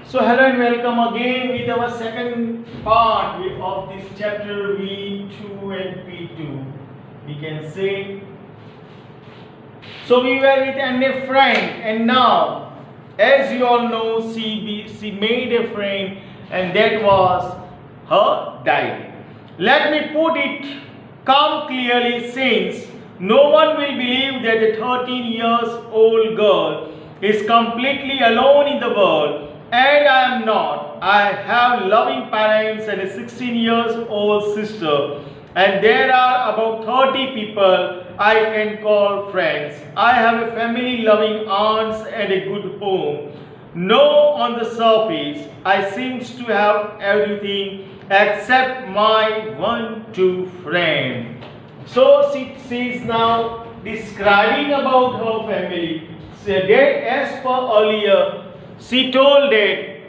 So hello and welcome again with our second part of this chapter V2 and P2. We can say. So we were with a friend, and now, as you all know, she made a friend, and that was her diary. Let me put it come clearly, since no one will believe that a 13 years old girl is completely alone in the world. And I am not. I have loving parents and a 16 years old sister, and there are about 30 people I can call friends. I have a family, loving aunts, and a good home. No, on the surface, I seems to have everything except my one true friend. So she is now describing about her family. So that as per earlier, she told that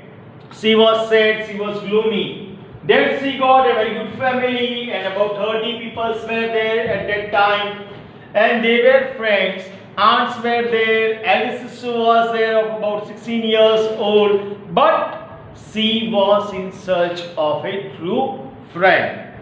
she was sad, she was gloomy. Then she got a very good family, and about 30 people were there at that time, and they were friends. Aunts were there, eldest sister was there of about 16 years old, but she was in search of a true friend.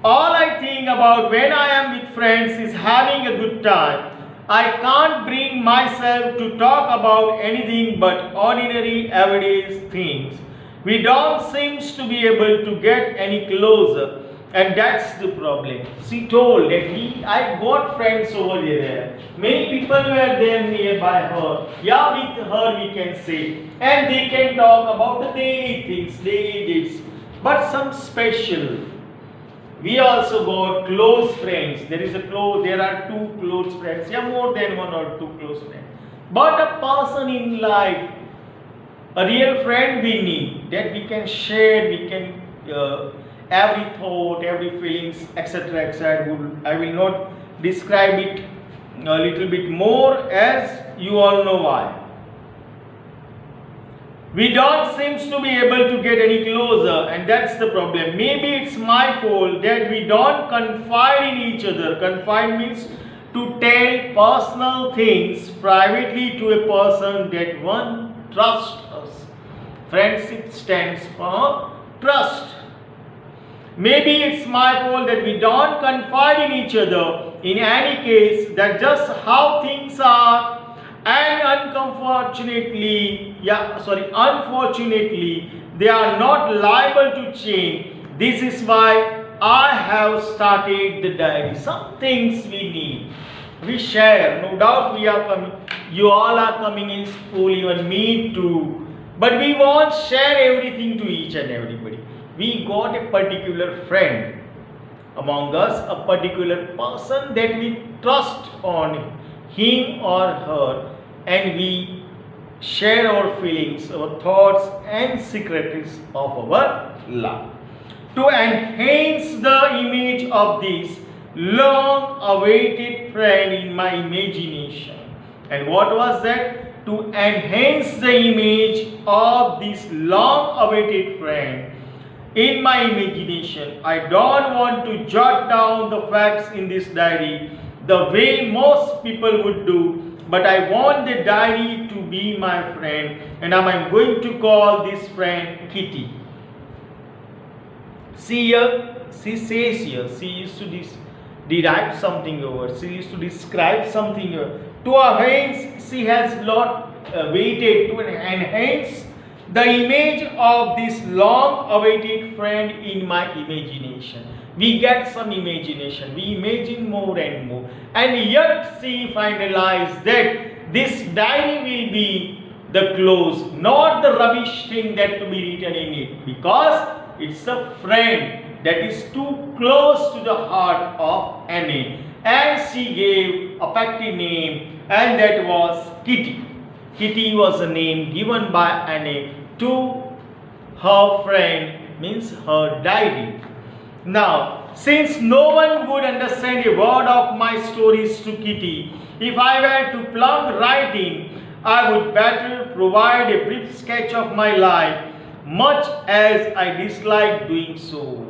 All I think about when I am with friends is having a good time. I can't bring myself to talk about anything but ordinary everyday things. We don't seem to be able to get any closer, and that's the problem. She told that I got friends over there. Many people were there nearby her. Yeah, with her we can say. And they can talk about the daily things, daily deeds. But some special. We also got close friends. There are two close friends. Yeah, more than one or two close friends. But a person in life, a real friend we need, that we can share, we can every thought, every feelings, etc., etc. I will not describe it a little bit more, as you all know why. We don't seem to be able to get any closer, and that's the problem. Maybe it's my fault that we don't confide in each other. Confide means to tell personal things privately to a person that one trusts us. Friendship stands for trust. Maybe it's my fault that we don't confide in each other. In any case, that's just how things are. And unfortunately, they are not liable to change. This is why I have started the diary. Some things we need, we share. No doubt we are coming. You all are coming in school, even me too. But we won't share everything to each and everybody. We got a particular friend among us, a particular person that we trust on him or her, and we share our feelings, our thoughts, and secrets of our love. To enhance the image of this long awaited friend in my imagination. And what was that? To enhance the image of this long awaited friend in my imagination, I don't want to jot down the facts in this diary the way most people would do, but I want the diary to be my friend, and I'm going to call this friend Kitty. She says here, she used to derive something over, she used to describe something over. To enhance, she has waited to enhance the image of this long awaited friend in my imagination. We get some imagination, we imagine more and more, and yet she finalized that this diary will be the close, not the rubbish thing that to be written in it, because it's a friend that is too close to the heart of Annie, and she gave a petty name, and that was Kitty. Kitty was a name given by Annie to her friend, means her diary. Now, since no one would understand a word of my stories to Kitty, if I were to plunge right in, I would better provide a brief sketch of my life, much as I dislike doing so.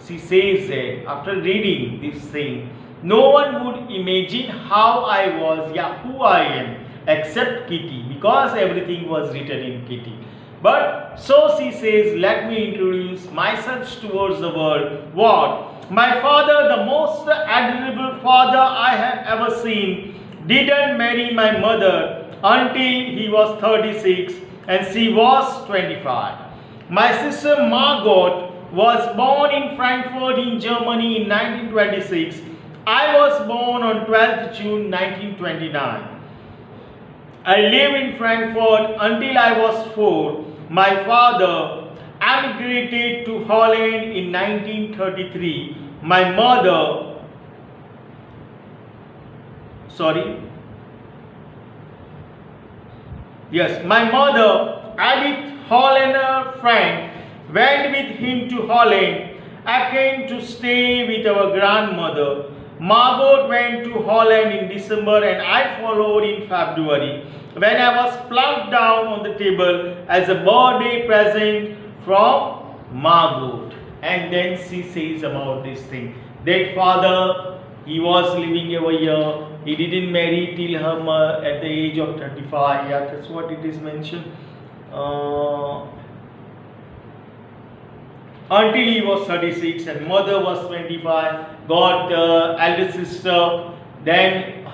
She says that after reading this thing, no one would imagine how I was, who I am, except Kitty, because everything was written in Kitty. But so she says, let me introduce myself towards the world. What? My father, the most admirable father I have ever seen, didn't marry my mother until he was 36 and she was 25. My sister Margot was born in Frankfurt in Germany in 1926. I was born on 12th June 1929. I lived in Frankfurt until I was 4. My father emigrated to Holland in 1933. My mother, my mother, Edith Hollander Frank, went with him to Holland, again to stay with our grandmother. Margot went to Holland in December and I followed in February, when I was plunked down on the table as a birthday present from Margot. And then she says about this thing, that father, he was living over here, he didn't marry till her at the age of 35. Yeah, that's what it is mentioned. Until he was 36 and mother was 25, got the elder sister, then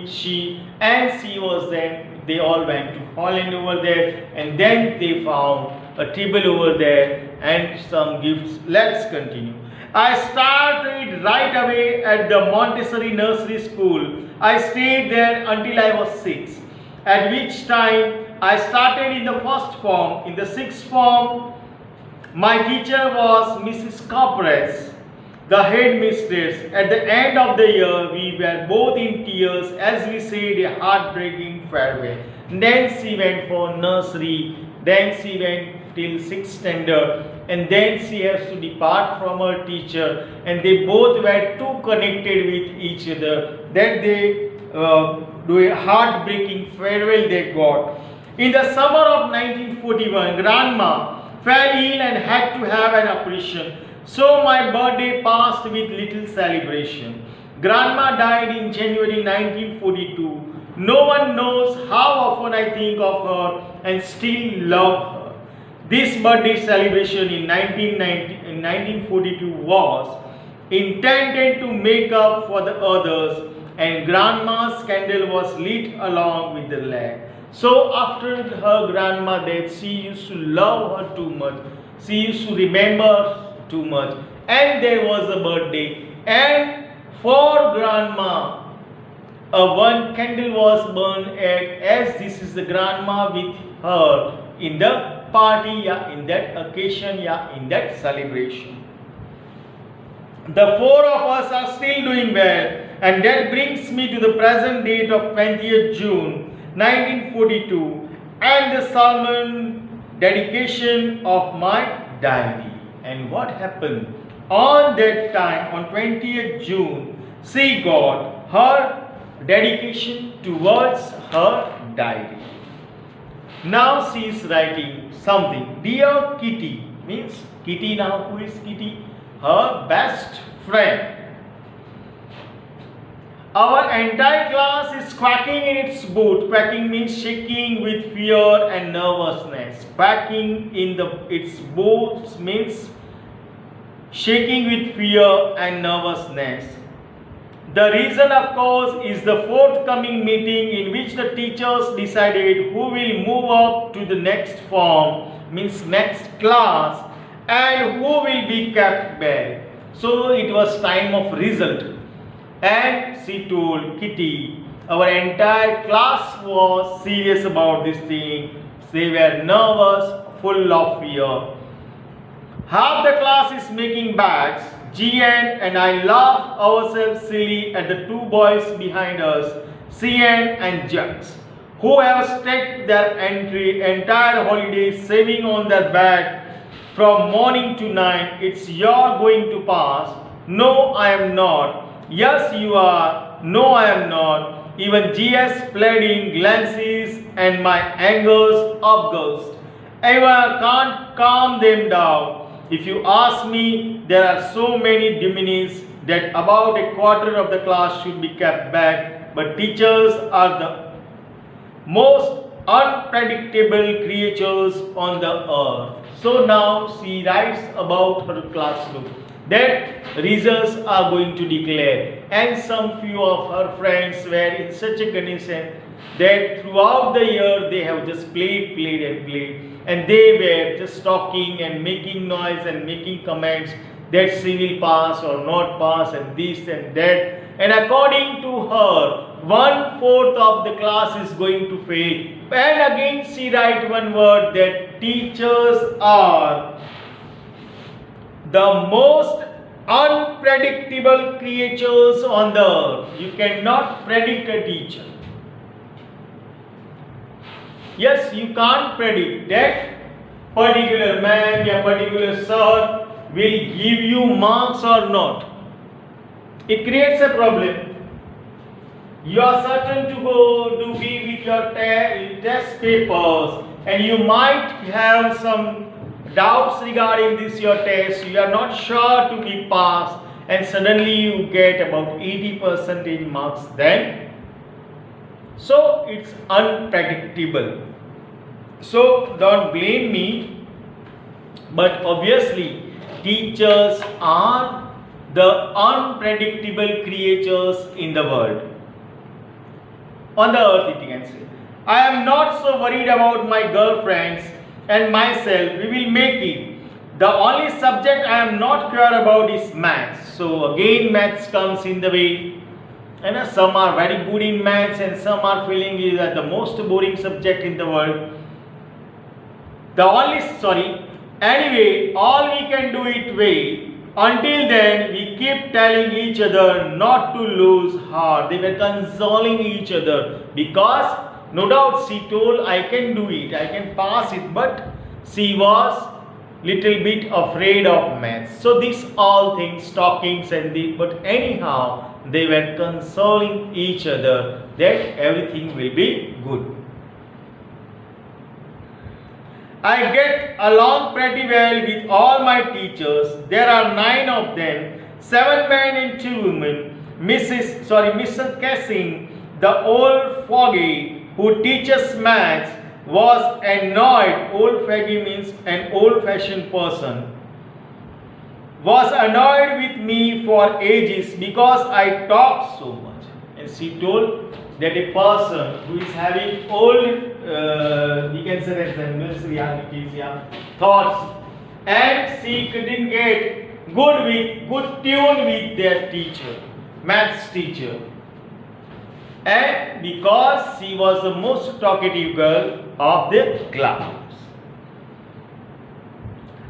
she was then, they all went to Holland over there, and then they found a table over there and some gifts. Let's continue. I started right away at the Montessori nursery school. I stayed there until I was 6, at which time I started in the first form. In the sixth form, my teacher was Mrs. Caprez, the headmistress. At the end of the year, we were both in tears as we said a heartbreaking farewell. Then she went for nursery, then she went till 6th standard, and then she has to depart from her teacher, and they both were too connected with each other that they do a heartbreaking farewell they got. In the summer of 1941, Grandma fell ill and had to have an operation. So my birthday passed with little celebration. Grandma died in January 1942. No one knows how often I think of her and still love her. This birthday celebration in 1942 was intended to make up for the others, and Grandma's candle was lit along with the lamp. So after her grandma death, she used to love her too much. She used to remember too much. And there was a birthday. And for grandma, one candle was burned as this is the grandma with her in the party, in that occasion, in that celebration. The four of us are still doing well. And that brings me to the present date of 20th June. 1942 and the solemn dedication of my diary. And what happened? On that time, on 20th June, she got her dedication towards her diary. Now she is writing something. Dear Kitty, means Kitty now, who is Kitty? Her best friend. Our entire class is quacking in its boot. Quacking means shaking with fear and nervousness. Quacking in its boots means shaking with fear and nervousness. The reason, of course, is the forthcoming meeting in which the teachers decided who will move up to the next form, means next class, and who will be kept back. So it was time of result. And she told Kitty, our entire class was serious about this thing. They were nervous, full of fear. Half the class is making bags. GN and I laughed ourselves silly at the two boys behind us, CN and Jux, who have staked their entire holiday saving on their bag from morning to night. It's you're going to pass. No, I am not. Yes, you are. No, I am not. Even GS pleading glances and my anger's upgust. I can't calm them down. If you ask me, there are so many diminished that about a quarter of the class should be kept back. But teachers are the most unpredictable creatures on the earth. So now she writes about her classroom that results are going to declare, and some few of her friends were in such a condition that throughout the year they have just played and they were just talking and making noise and making comments that she will pass or not pass and this and that, and according to her 1/4 of the class is going to fail. And again she write one word that teachers are the most unpredictable creatures on the earth. You cannot predict a teacher. Yes, you can't predict that particular man or particular sir will give you marks or not. It creates a problem. You are certain to go to be with your test papers and you might have some doubts regarding this your test. You are not sure to be passed and suddenly you get about 80% marks then. So it's unpredictable. So don't blame me, but obviously teachers are the unpredictable creatures in the world. On the earth, it can say. I am not so worried about my girlfriends and myself. We will make it. The only subject I am not clear about is maths. So again maths comes in the way. And some are very good in maths and some are feeling it is the most boring subject in the world. Anyway, all we can do it way. Until then, we keep telling each other not to lose heart. They were consoling each other because no doubt she told I can do it, I can pass it, but she was little bit afraid of maths. So these all things, talkings and this, but anyhow they were consoling each other that everything will be good. I get along pretty well with all my teachers. There are 9 of them, 7 men and 2 women. Mrs. Kessing, the old fogey who teaches maths, was annoyed. Old fogey means an old-fashioned person. Was annoyed with me for ages because I talk so much. And she told that a person who is having old, we can say that thoughts, and she couldn't get good tune with their teacher, maths teacher, and because she was the most talkative girl of the class.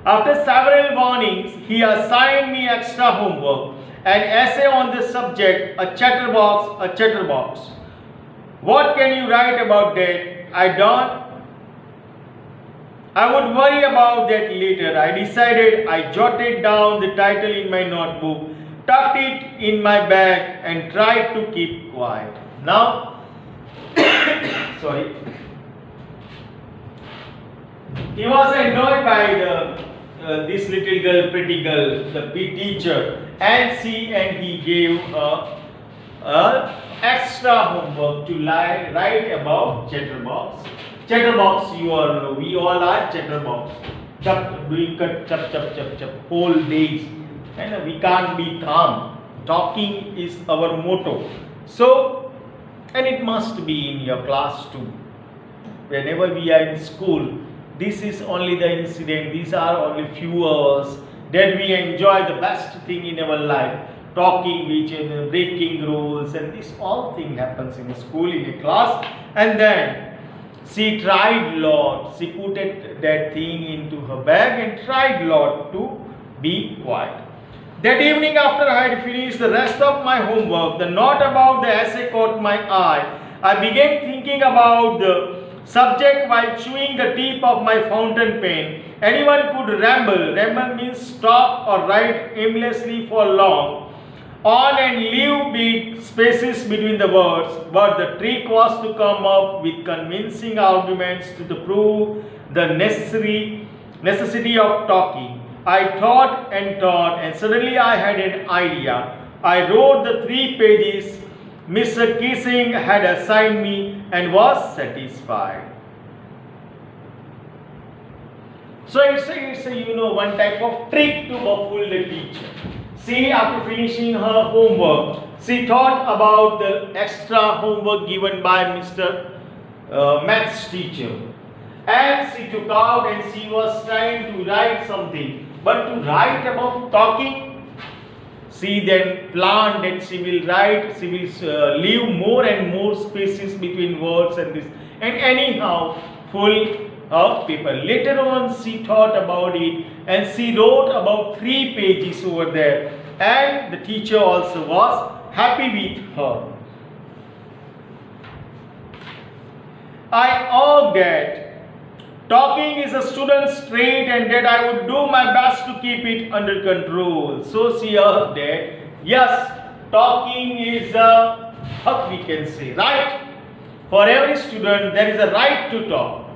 After several warnings, he assigned me extra homework, an essay on the subject, a chatterbox. What can you write about that? I would worry about that later. I decided. I jotted down the title in my notebook, tucked it in my bag and tried to keep quiet. Now, he was annoyed by this little girl, pretty girl, the teacher, and he gave her extra homework to write about chatterbox. Chatterbox, you all know, we all are chatterbox. Doing chap whole days, and we can't be calm. Talking is our motto. So, and it must be in your class too. Whenever we are in school, this is only the incident. These are only few hours that we enjoy the best thing in our life. Talking with each other, breaking rules, and this all thing happens in a school, in a class. And then she tried lot. She put that thing into her bag and tried lot to be quiet. That evening, after I had finished the rest of my homework, the note about the essay caught my eye. I began thinking about the subject while chewing the tip of my fountain pen. Anyone could ramble. Ramble means stop or write aimlessly for long on and leave big spaces between the words, but the trick was to come up with convincing arguments to prove the necessity of talking. I thought and suddenly I had an idea. I wrote the 3 pages Mr. Kissing had assigned me and was satisfied. So it's a one type of trick to baffle the teacher. See, after finishing her homework, she thought about the extra homework given by Mr. Maths teacher, and she took out and she was trying to write something, but to write about talking, she then planned that she will write, she will leave more and more spaces between words and this, and anyhow full of paper. Later on she thought about it and she wrote about 3 pages over there, and the teacher also was happy with her. I urged that talking is a student's trait and that I would do my best to keep it under control. So she urged that yes, talking is a hak, we can say, right? For every student there is a right to talk.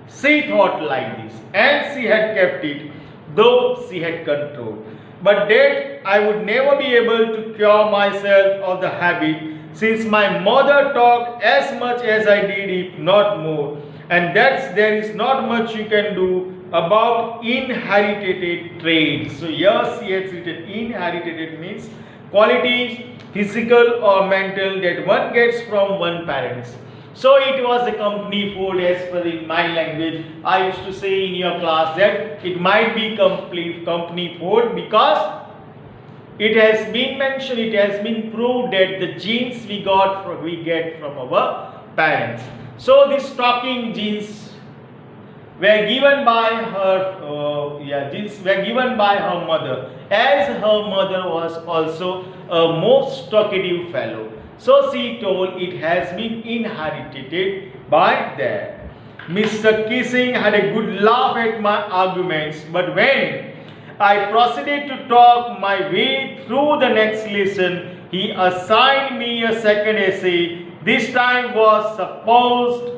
She thought like this and she had kept it, though she had control. But that I would never be able to cure myself of the habit, since my mother talked as much as I did, if not more. And there is not much you can do about inherited traits. So yes, he has written inherited means qualities, physical or mental, that one gets from one parents. So it was a company fold, as per in my language. I used to say in your class that it might be complete company fold, because it has been mentioned, it has been proved that the genes we get from our parents. So these talking genes were given by her mother, as her mother was also a most talkative fellow. So she told it has been inherited by that. Mr. Kissing had a good laugh at my arguments, but when I proceeded to talk my way through the next lesson, he assigned me a second essay. This time was supposed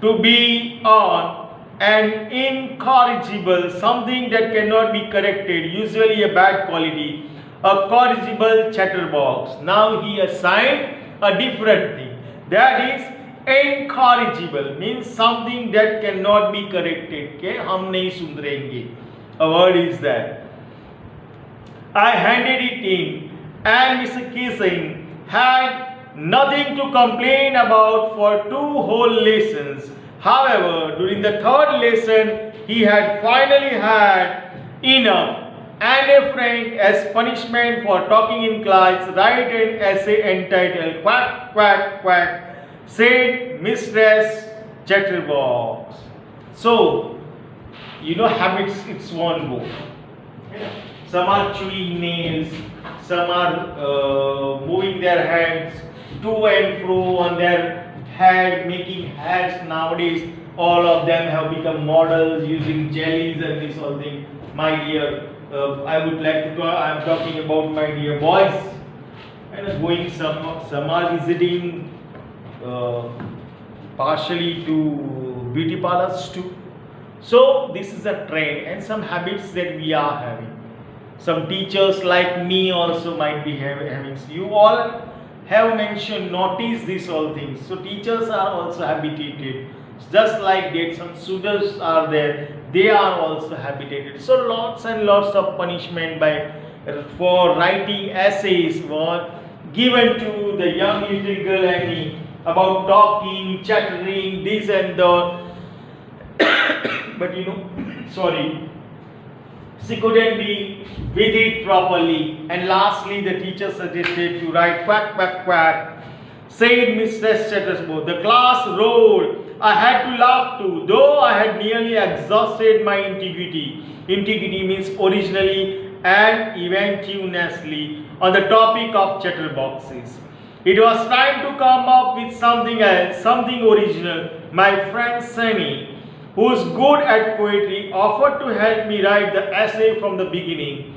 to be on an incorrigible, something that cannot be corrected, usually a bad quality, a corrigible chatterbox. Now he assigned a different thing, that is incorrigible, means something that cannot be corrected. Okay? हम नहीं सुधरेंगे. A word is that. I handed it in, and Mr. Kissing had nothing to complain about for 2 whole lessons. However, during the 3rd lesson, he had finally had enough. Anne Frank, as punishment for talking in class, write an essay entitled "Quack, Quack, Quack," said Mistress Chatterbox. So, habits, it's one book. Some are chewing nails, some are moving their hands to and fro on their head, making hats nowadays. All of them have become models using jellies and this whole thing. My dear, I would like to talk, I am talking about my dear boys. And going, some are visiting partially to beauty parlors too. So this is a trend and some habits that we are having. Some teachers like me also might be having. You all have mentioned, notice these all things. So teachers are also habituated. Just like that, some students are there, they are also habituated. So lots and lots of punishment for writing essays were given to the young little girl Annie about talking, chattering, this and that. But sorry, she couldn't be with it properly, and lastly the teacher suggested to write "quack, quack, quack," said Mrs. Chatterbox. The class roared. I had to laugh too, though I had nearly exhausted my integrity. Integrity means originally and eventiously on the topic of chatterboxes. It was time to come up with something else, something original. My friend Sammy, who is good at poetry, offered to help me write the essay from the beginning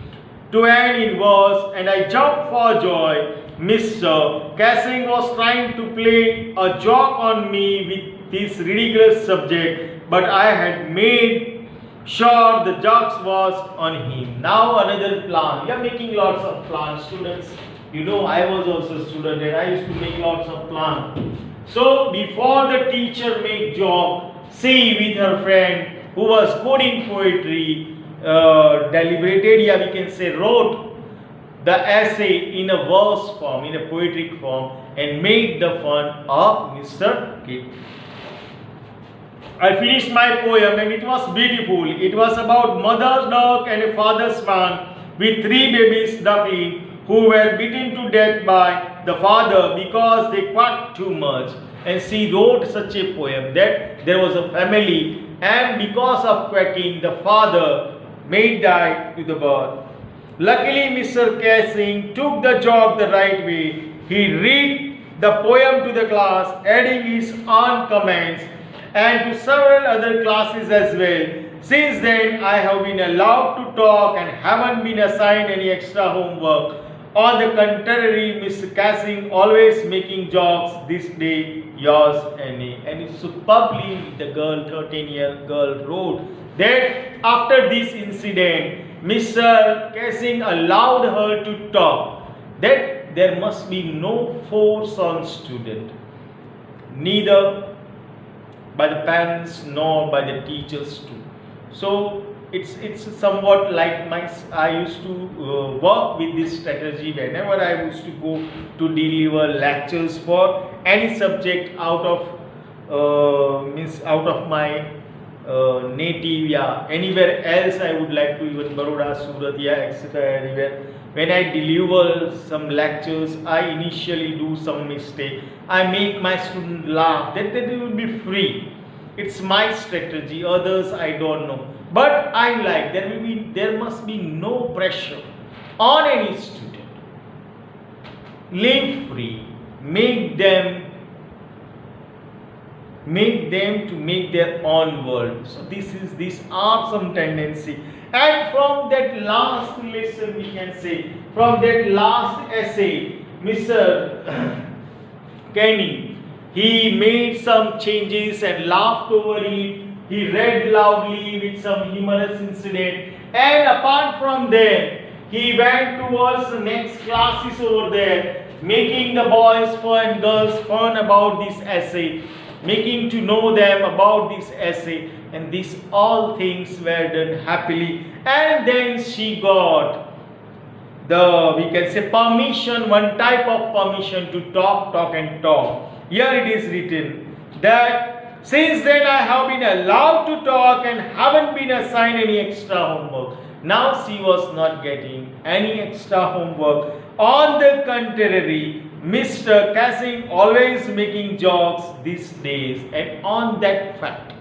to end in verse, and I jumped for joy. Mr. Kissing was trying to play a joke on me with this ridiculous subject, but I had made sure the joke was on him. Now another plan. We are making lots of plans, students. I was also a student and I used to make lots of plans. So before the teacher make joke, she with her friend who was good in poetry, deliberated, yeah, we can say wrote the essay in a verse form, in a poetic form, and made the fun of Mr. Kid. I finished my poem and it was beautiful. It was about mother's dog and a father's swan with 3 babies duckling who were beaten to death by the father because they quacked too much. And she wrote such a poem that there was a family, and because of quacking, the father may die to the birth. Luckily, Mr. Casing took the joke the right way. He read the poem to the class, adding his own comments, and to several other classes as well. Since then, I have been allowed to talk and haven't been assigned any extra homework. On the contrary, Mr. Casing always making jokes. This day, yours, Annie. And it's superbly the girl, 13-year girl, wrote that after this incident, Mr. Casing allowed her to talk, that there must be no force on student, neither by the parents nor by the teachers too. So it's somewhat like I used to work with this strategy whenever I used to go to deliver lectures for any subject out of my native, yeah, anywhere else I would like to, even Baroda, Surat, yeah, etc. anywhere. When I deliver some lectures, I initially do some mistake. I make my student laugh, that they will be free. It's my strategy, others I don't know. But I like, there must be no pressure on any student. Live free, make them to make their own world. So these are some tendency. And from that last lesson, we can say, from that last essay, Mr. Kenny, he made some changes and laughed over it. He read loudly with some humorous incident. And apart from that, he went towards the next classes over there, making the boys fun and girls fun about this essay, making to know them about this essay, and these all things were done happily. And then she got the, we can say, permission, one type of permission to talk and talk. Here it is written that since then I have been allowed to talk and haven't been assigned any extra homework. Now she was not getting any extra homework. On the contrary, Mr. Casing always making jokes these days, and on that fact,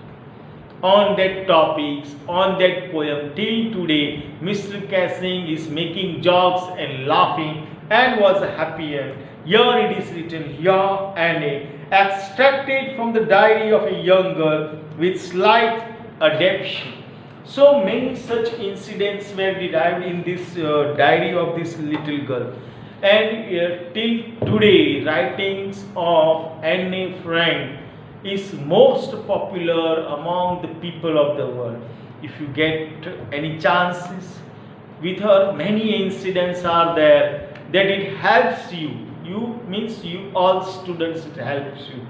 on that topics, on that poem, till today, Mr. Casing is making jokes and laughing and was happy. And here it is written, here and extracted from the diary of a young girl with slight adaptation. So many such incidents were derived in this diary of this little girl. And till today, writings of Anne Frank is most popular among the people of the world. If you get any chances with her, many incidents are there that it helps you. You means you all students, it helps you.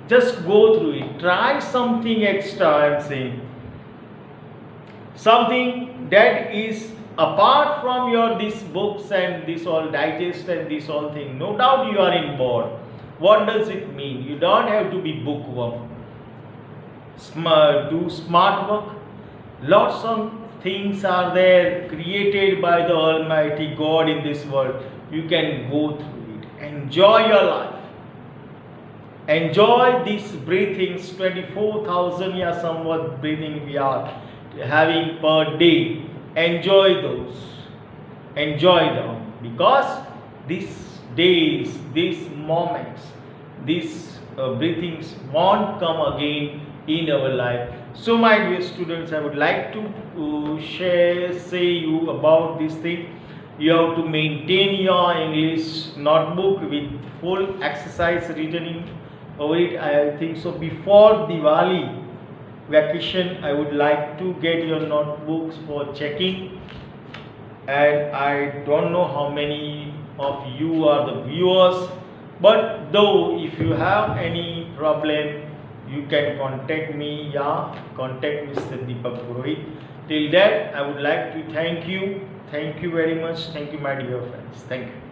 Just go through it. Try something extra, I am saying. Something that is apart from your these books and this all digest and this all thing. No doubt you are in board. What does it mean? You don't have to be bookworm. Do smart work. Lots of things are there created by the Almighty God in this world. You can go through it. Enjoy your life. Enjoy these breathings, 24,000 yeah, somewhat breathing we are having per day. Enjoy those. Enjoy them, because these days, these moments, these breathings won't come again in our life. So my dear students, I would like to say you about this thing. You have to maintain your English notebook with full exercise written in over it. I think so. Before Diwali vacation, I would like to get your notebooks for checking. And I don't know how many of you are the viewers, but though if you have any problem you can contact me, contact Mr. Deepak Purohit. Till that, I would like to thank you. Thank you very much. Thank you, my dear friends. Thank you.